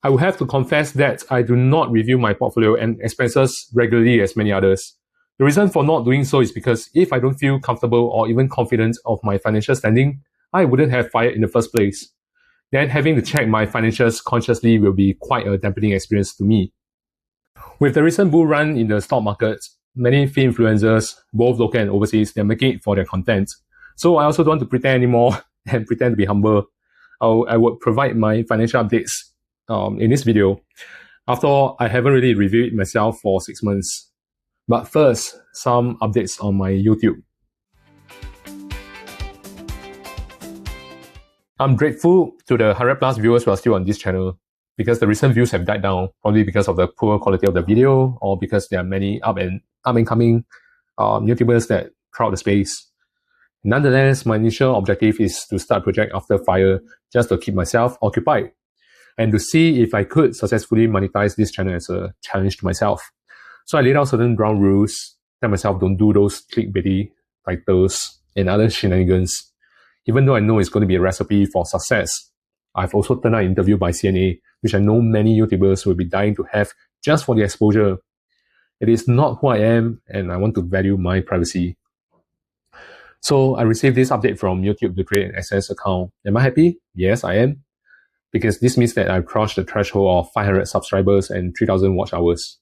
I will have to confess that I do not review my portfolio and expenses regularly as many others. The reason for not doing so is because if I don't feel comfortable or even confident of my financial standing, I wouldn't have fired in the first place. Then having to check my financials consciously will be quite a dampening experience to me. With the recent bull run in the stock market, many film influencers, both local and overseas, they're making it for their content. So I also don't want to pretend anymore and pretend to be humble. I would provide my financial updates in this video. After all, I haven't really reviewed it myself for 6 months. But first, some updates on my YouTube. I'm grateful to the 100 plus viewers who are still on this channel, because the recent views have died down, probably because of the poor quality of the video or because there are many up and coming YouTubers that crowd the space. Nonetheless, my initial objective is to start a project after fire just to keep myself occupied and to see if I could successfully monetize this channel as a challenge to myself. So I laid out certain ground rules, tell myself don't do those clickbaity titles and other shenanigans. Even though I know it's going to be a recipe for success, I've also turned out an interview by CNA, which I know many YouTubers will be dying to have just for the exposure. It is not who I am, and I want to value my privacy. So I received this update from YouTube to create an access account. Am I happy? Yes, I am. Because this means that I've crossed the threshold of 500 subscribers and 3,000 watch hours.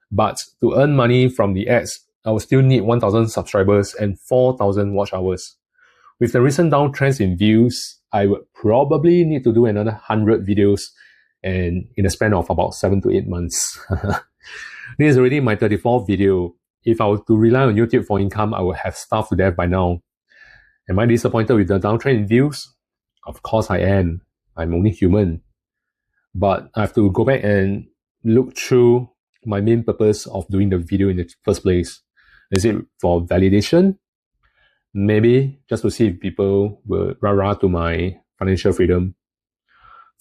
But to earn money from the ads, I will still need 1,000 subscribers and 4,000 watch hours. With the recent downtrends in views, I would probably need to do another 100 videos and in a span of about 7 to 8 months. This is already my 34th video. If I were to rely on YouTube for income, I would have starved to death by now. Am I disappointed with the downtrend in views? Of course I am. I'm only human. But I have to go back and look through my main purpose of doing the video in the first place. Is it for validation? Maybe just to see if people will rah-rah to my financial freedom.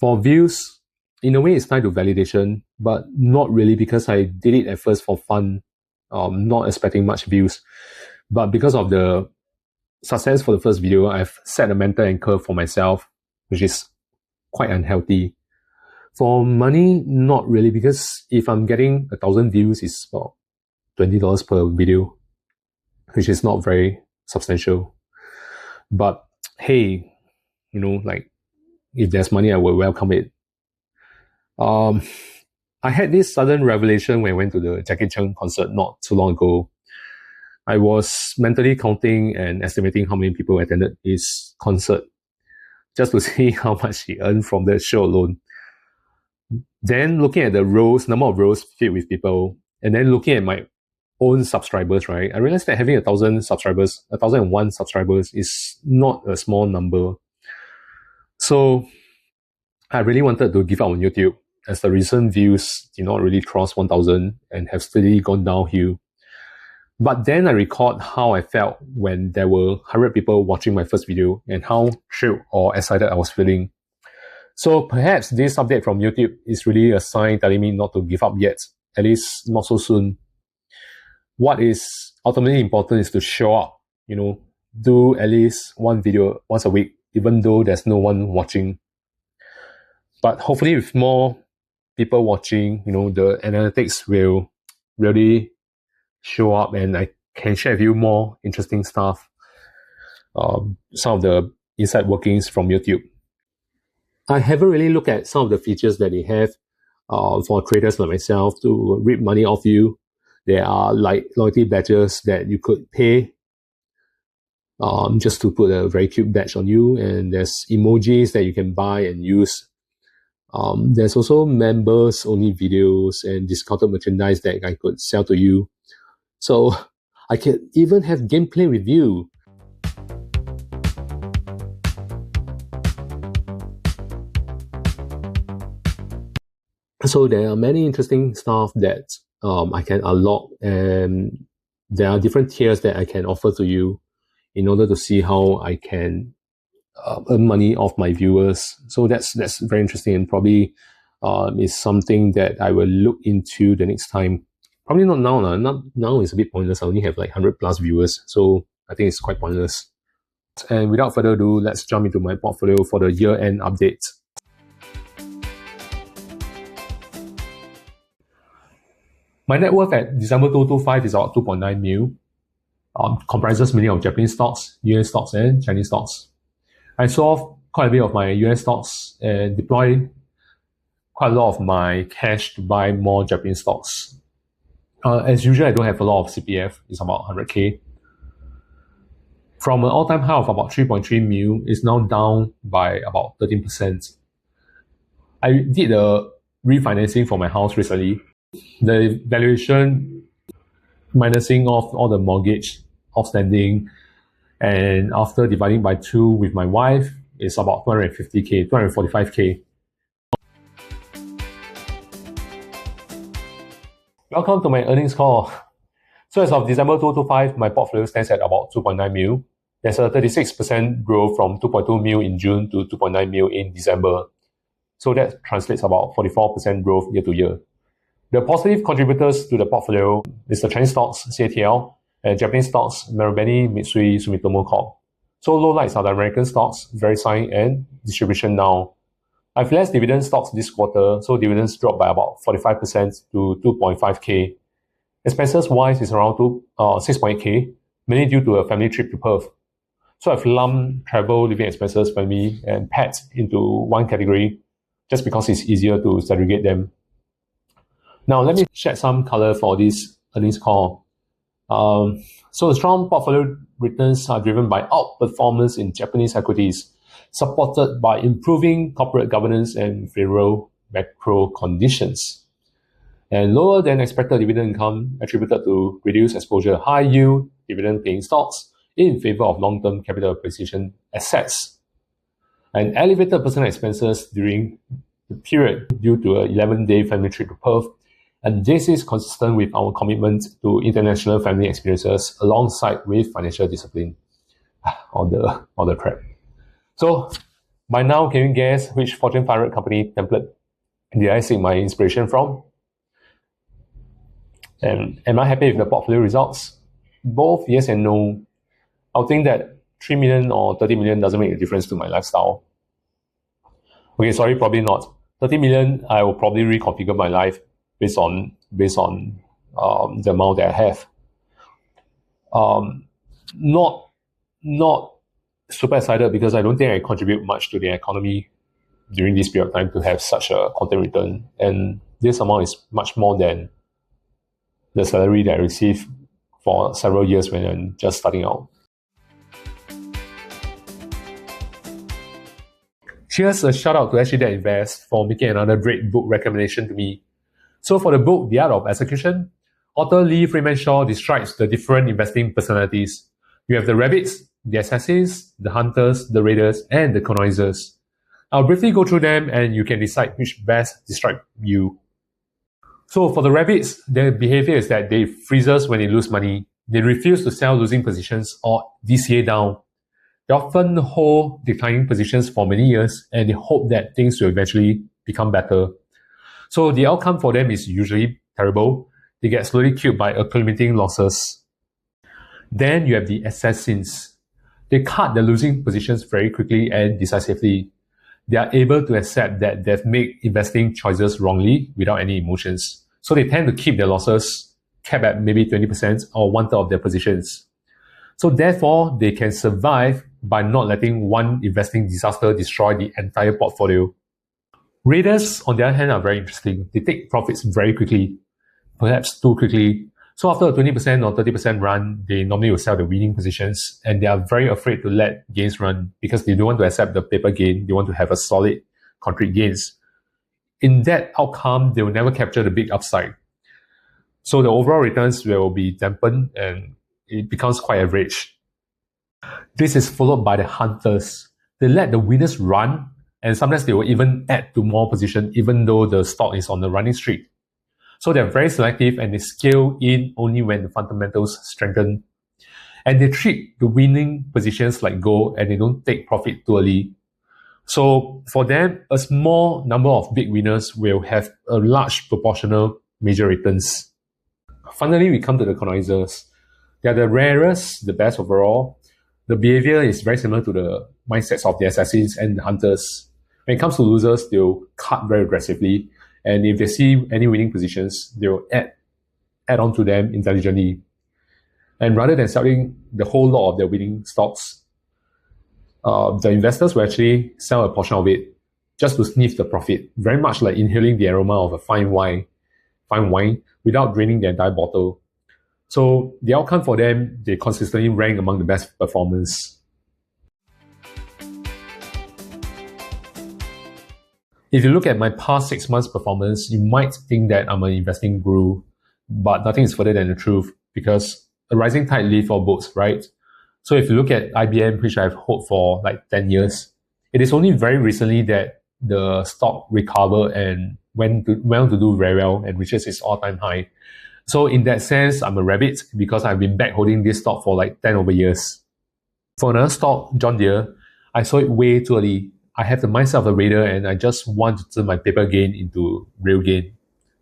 For views, in a way it's tied to validation, but not really, because I did it at first for fun, not expecting much views. But because of the success for the first video, I've set a mental anchor for myself, which is quite unhealthy. For money, not really, because if I'm getting 1,000 views, it's about $20 per video, which is not very substantial. But hey, you know, like, if there's money, I will welcome it. I had this sudden revelation when I went to the Jackie Chan concert not too long ago. I was mentally counting and estimating how many people attended his concert just to see how much he earned from the show alone. Then looking at the rows, number of rows filled with people, and then looking at my own subscribers, right? I realized that having 1,000 subscribers, 1,001 subscribers is not a small number. So I really wanted to give up on YouTube, as the recent views did not really cross 1,000 and have steadily gone downhill. But then I recalled how I felt when there were 100 people watching my first video and how thrilled or excited I was feeling. So perhaps this update from YouTube is really a sign telling me not to give up yet, at least not so soon. What is ultimately important is to show up, you know, do at least one video once a week, even though there's no one watching. But hopefully with more people watching, you know, the analytics will really show up and I can share with you more interesting stuff, some of the inside workings from YouTube. I haven't really looked at some of the features that they have for traders like myself to reap money off you. There are like loyalty badges that you could pay just to put a very cute badge on you, and there's emojis that you can buy and use. There's also members only videos and discounted merchandise that I could sell to you. So I could even have gameplay review. So there are many interesting stuff that I can unlock, and there are different tiers that I can offer to you in order to see how I can earn money off my viewers. So that's very interesting, and probably is something that I will look into the next time. Probably not now. Not now is a bit pointless. I only have like 100 plus viewers, so I think it's quite pointless. And without further ado, let's jump into my portfolio for the year-end update. My net worth at December 2025 is about 2.9 mil. Comprises mainly of Japanese stocks, US stocks, and Chinese stocks. I sold quite a bit of my US stocks and deployed quite a lot of my cash to buy more Japanese stocks. As usual, I don't have a lot of CPF. It's about 100K. From an all-time high of about 3.3 mil, it's now down by about 13%. I did a refinancing for my house recently. The valuation minusing off all the mortgage outstanding, and after dividing by 2 with my wife, it's about 250K, 245K. Welcome to my earnings call. So as of December 2025, my portfolio stands at about 2.9 mil. There's a 36% growth from 2.2 mil in June to 2.9 mil in December. So that translates about 44% growth year to year. The positive contributors to the portfolio is the Chinese stocks, CATL, and Japanese stocks, Marubeni, Mitsui, Sumitomo Corp. So low lights are the American stocks, VeriSign, and Distribution Now. I've less dividend stocks this quarter, so dividends dropped by about 45% to 2.5K. Expenses wise is around 6.8K, mainly due to a family trip to Perth. So I've lumped travel, living expenses, family, and pets into one category, just because it's easier to segregate them. Now, let me shed some color for this earnings call. So the strong portfolio returns are driven by outperformance in Japanese equities, supported by improving corporate governance and favorable macro conditions. And lower than expected dividend income attributed to reduced exposure to high yield dividend paying stocks in favor of long-term capital appreciation assets. And elevated personal expenses during the period due to an 11-day family trip to Perth. And this is consistent with our commitment to international family experiences alongside with financial discipline. All the crap. So, by now, can you guess which Fortune 500 company template did I seek my inspiration from? And am I happy with the portfolio results? Both yes and no. I'll think that 3 million or 30 million doesn't make a difference to my lifestyle. Okay, sorry, probably not. 30 million, I will probably reconfigure my life based on the amount that I have. Not super excited because I don't think I contribute much to the economy during this period of time to have such a content return. And this amount is much more than the salary that I received for several years when I'm just starting out. Here's a shout out to SG Invest for making another great book recommendation to me. So for the book, The Art of Execution, author Lee Freeman Shaw describes the different investing personalities. You have the rabbits, the assassins, the hunters, the raiders, and the connoisseurs. I'll briefly go through them and you can decide which best describe you. So for the rabbits, their behavior is that they freezes when they lose money. They refuse to sell losing positions or DCA down. They often hold declining positions for many years and they hope that things will eventually become better. So the outcome for them is usually terrible. They get slowly killed by accumulating losses. Then you have the assassins. They cut their losing positions very quickly and decisively. They are able to accept that they've made investing choices wrongly without any emotions. So they tend to keep their losses capped at maybe 20% or 1/3 of their positions. So therefore, they can survive by not letting one investing disaster destroy the entire portfolio. Raiders, on the other hand, are very interesting. They take profits very quickly, perhaps too quickly. So after a 20% or 30% run, they normally will sell the winning positions and they are very afraid to let gains run because they don't want to accept the paper gain. They want to have a solid, concrete gains. In that outcome, they will never capture the big upside. So the overall returns will be dampened and it becomes quite average. This is followed by the hunters. They let the winners run and sometimes they will even add to more position even though the stock is on the running streak. So they're very selective and they scale in only when the fundamentals strengthen. And they treat the winning positions like gold and they don't take profit too early. So for them, a small number of big winners will have a large proportional major returns. Finally, we come to the connoisseurs. They are the rarest, the best overall. The behavior is very similar to the mindsets of the assassins and the hunters. When it comes to losers, they'll cut very aggressively. And if they see any winning positions, they'll add add on to them intelligently. And rather than selling the whole lot of their winning stocks, the investors will actually sell a portion of it just to sniff the profit, very much like inhaling the aroma of a fine wine without draining the entire bottle. So the outcome for them, they consistently rank among the best performers. If you look at my past 6 months performance, you might think that I'm an investing guru, but nothing is further than the truth, because a rising tide lifts all boats, right? So if you look at IBM, which I've held for like 10 years, it is only very recently that the stock recovered and went on to do very well and reaches its all-time high. So in that sense, I'm a rabbit because I've been back holding this stock for like 10 over years. For another stock, John Deere, I sold it way too early. I have the mindset of a trader and I just want to turn my paper gain into real gain.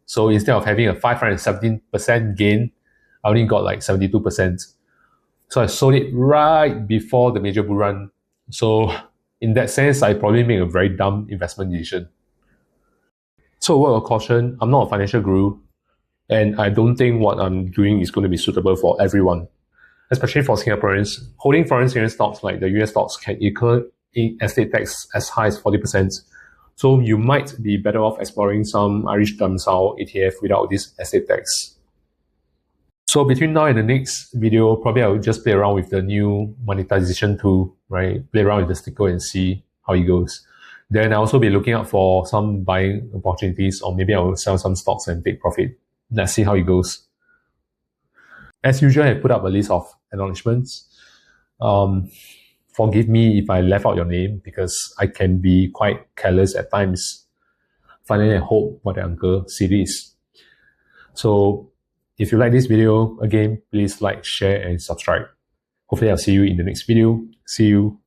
So instead of having a 517% gain, I only got like 72%. So I sold it right before the major bull run. So in that sense, I probably made a very dumb investment decision. So a word of caution, I'm not a financial guru, and I don't think what I'm doing is going to be suitable for everyone. Especially for Singaporeans, holding foreign stocks like the US stocks can incur estate tax as high as 40%. So you might be better off exploring some Irish domicile ETF without this estate tax. So between now and the next video, probably I will just play around with the new monetization tool, right? Play around with the sticker and see how it goes. Then I'll also be looking out for some buying opportunities, or maybe I will sell some stocks and take profit. Let's see how it goes. As usual, I put up a list of acknowledgements. Forgive me if I left out your name because I can be quite careless at times. Finally, I hope what the uncle series. So if you like this video, again, please like, share, and subscribe. Hopefully I'll see you in the next video. See you.